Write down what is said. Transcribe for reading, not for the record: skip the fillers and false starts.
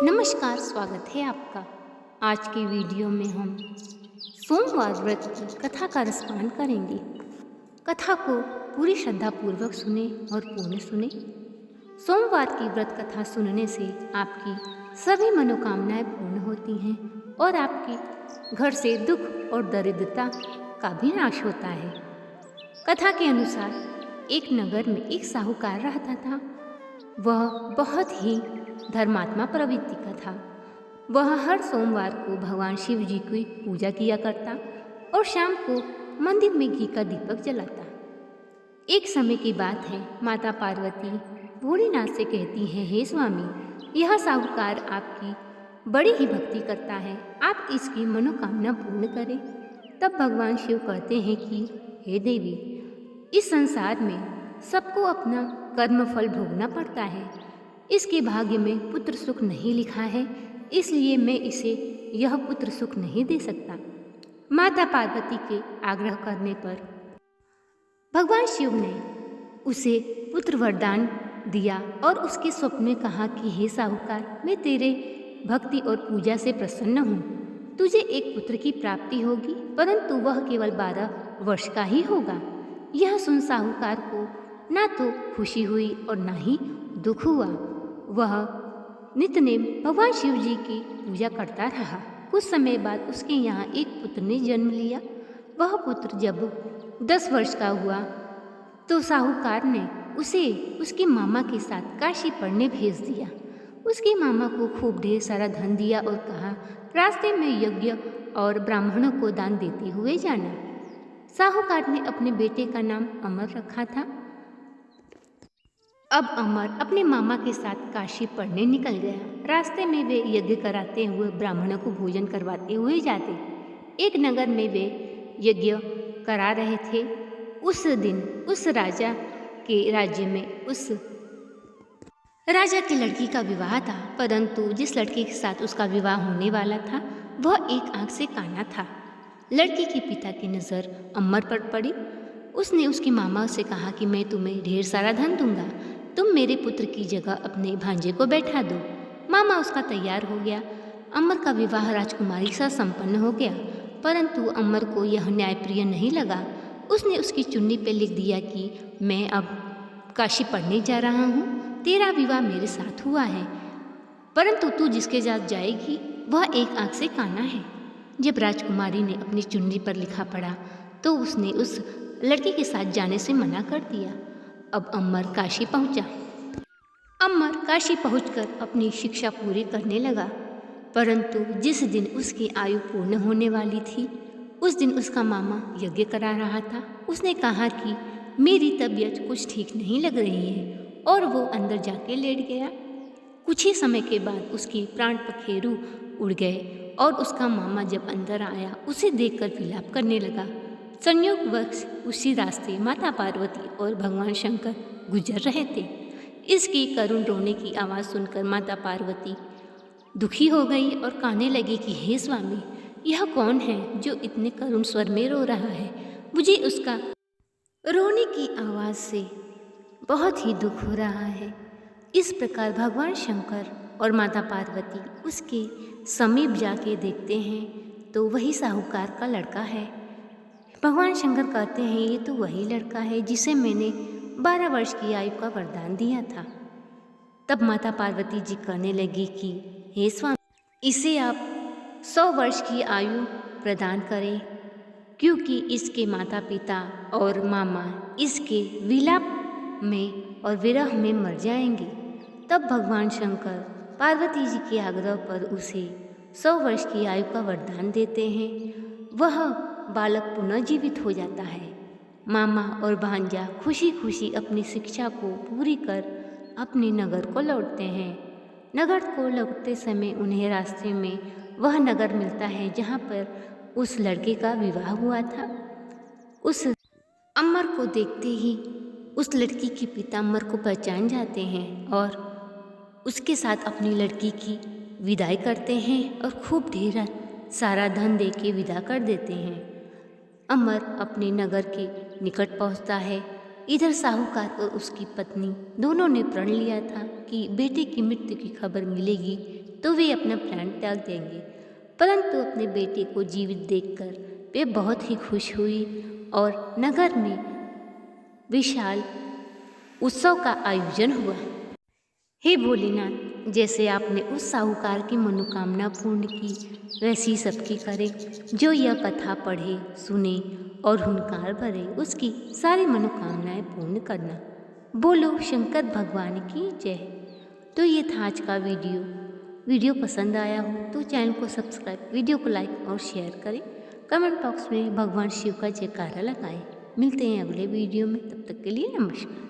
नमस्कार, स्वागत है आपका। आज के वीडियो में हम सोमवार व्रत की कथा का रसपान करेंगे। कथा को पूरी श्रद्धापूर्वक सुने और पूर्ण सुने। सोमवार की व्रत कथा सुनने से आपकी सभी मनोकामनाएं पूर्ण होती हैं और आपके घर से दुख और दरिद्रता का भी नाश होता है। कथा के अनुसार एक नगर में एक साहूकार रहता था। वह बहुत ही धर्मात्मा प्रवृत्ति का था। वह हर सोमवार को भगवान शिव जी की पूजा किया करता और शाम को मंदिर में घी का दीपक जलाता। एक समय की बात है, माता पार्वती भोलेनाथ से कहती है, हे स्वामी, यह साहूकार आपकी बड़ी ही भक्ति करता है, आप इसकी मनोकामना पूर्ण करें। तब भगवान शिव कहते हैं कि हे देवी, इस संसार में सबको अपना कर्मफल भोगना पड़ता है। इसके भाग्य में पुत्र सुख नहीं लिखा है, इसलिए मैं इसे यह पुत्र सुख नहीं दे सकता। माता पार्वती के आग्रह करने पर भगवान शिव ने उसे पुत्र वरदान दिया और उसके स्वप्न में कहा कि हे साहूकार, मैं तेरे भक्ति और पूजा से प्रसन्न हूँ। तुझे एक पुत्र की प्राप्ति होगी, परंतु वह केवल 12 वर्ष का ही होगा। यह सुन साहूकार को ना तो खुशी हुई और ना ही दुख हुआ। वह नित्यनेम भगवान शिव जी की पूजा करता रहा। कुछ समय बाद उसके यहाँ एक पुत्र ने जन्म लिया। वह पुत्र जब 10 वर्ष का हुआ तो साहूकार ने उसे उसके मामा के साथ काशी पढ़ने भेज दिया। उसके मामा को खूब ढेर सारा धन दिया और कहा, रास्ते में यज्ञ और ब्राह्मणों को दान देते हुए जाना। साहूकार ने अपने बेटे का नाम अमर रखा था। अब अमर अपने मामा के साथ काशी पढ़ने निकल गया। रास्ते में वे यज्ञ कराते हुए ब्राह्मणों को भोजन करवाते हुए जाते। एक नगर में वे यज्ञ करा रहे थे। उस दिन उस राजा के राज्य में उस राजा की लड़की का विवाह था, परंतु जिस लड़की के साथ उसका विवाह होने वाला था वह एक आंख से काना था। लड़की के पिता की नज़र अमर पर पड़ी। उसने उसके मामा से कहा कि मैं तुम्हें ढेर सारा धन दूंगा, तुम मेरे पुत्र की जगह अपने भांजे को बैठा दो। मामा उसका तैयार हो गया। अमर का विवाह राजकुमारी से संपन्न हो गया, परंतु अमर को यह न्यायप्रिय नहीं लगा। उसने उसकी चुन्नी पे लिख दिया कि मैं अब काशी पढ़ने जा रहा हूँ, तेरा विवाह मेरे साथ हुआ है, परंतु तू जिसके साथ जाएगी वह एक आंख से काना है। जब राजकुमारी ने अपनी चुन्नी पर लिखा पढ़ा तो उसने उस लड़की के साथ जाने से मना कर दिया। अब अमर काशी पहुंचा। अमर काशी पहुंचकर अपनी शिक्षा पूरी करने लगा, परंतु जिस दिन उसकी आयु पूर्ण होने वाली थी उस दिन उसका मामा यज्ञ करा रहा था। उसने कहा कि मेरी तबीयत कुछ ठीक नहीं लग रही है और वो अंदर जाके लेट गया। कुछ ही समय के बाद उसके प्राण पखेरु उड़ गए और उसका मामा जब अंदर आया उसे देखकर विलाप करने लगा। संयोगवश उसी रास्ते माता पार्वती और भगवान शंकर गुजर रहे थे। इसकी करुण रोने की आवाज़ सुनकर माता पार्वती दुखी हो गई और कहने लगी कि हे स्वामी, यह कौन है जो इतने करुण स्वर में रो रहा है? मुझे उसका रोने की आवाज़ से बहुत ही दुख हो रहा है। इस प्रकार भगवान शंकर और माता पार्वती उसके समीप जाके देखते हैं तो वही साहूकार का लड़का है। भगवान शंकर कहते हैं, ये तो वही लड़का है जिसे मैंने 12 वर्ष की आयु का वरदान दिया था। तब माता पार्वती जी कहने लगी कि हे स्वामी, इसे आप 100 वर्ष की आयु प्रदान करें, क्योंकि इसके माता पिता और मामा इसके विलाप में और विरह में मर जाएंगे। तब भगवान शंकर पार्वती जी के आग्रह पर उसे 100 वर्ष की आयु का वरदान देते हैं। वह बालक पुनः जीवित हो जाता है। मामा और भांजा खुशी खुशी अपनी शिक्षा को पूरी कर अपने नगर को लौटते हैं। नगर को लौटते समय उन्हें रास्ते में वह नगर मिलता है जहाँ पर उस लड़के का विवाह हुआ था। उस अमर को देखते ही उस लड़की के पिता अमर को पहचान जाते हैं और उसके साथ अपनी लड़की की विदाई करते हैं और खूब ढेर सारा धन दे के विदा कर देते हैं। अमर अपने नगर के निकट पहुंचता है। इधर साहूकार और उसकी पत्नी दोनों ने प्रण लिया था कि बेटे की मृत्यु की खबर मिलेगी तो वे अपना प्राण त्याग देंगे। परंतु अपने बेटे को जीवित देखकर वे बहुत ही खुश हुई और नगर में विशाल उत्सव का आयोजन हुआ। हे भोलेनाथ, जैसे आपने उस साहूकार की मनोकामना पूर्ण की, वैसी सबकी करें जो यह कथा पढ़े, सुने और हुंकार भरे, उसकी सारी मनोकामनाएं पूर्ण करना। बोलो शंकर भगवान की जय। तो ये था आज का वीडियो पसंद आया हो तो चैनल को सब्सक्राइब, वीडियो को लाइक और शेयर करें। कमेंट बॉक्स में भगवान शिव का जयकारा लगाएं। मिलते हैं अगले वीडियो में, तब तक के लिए नमस्कार।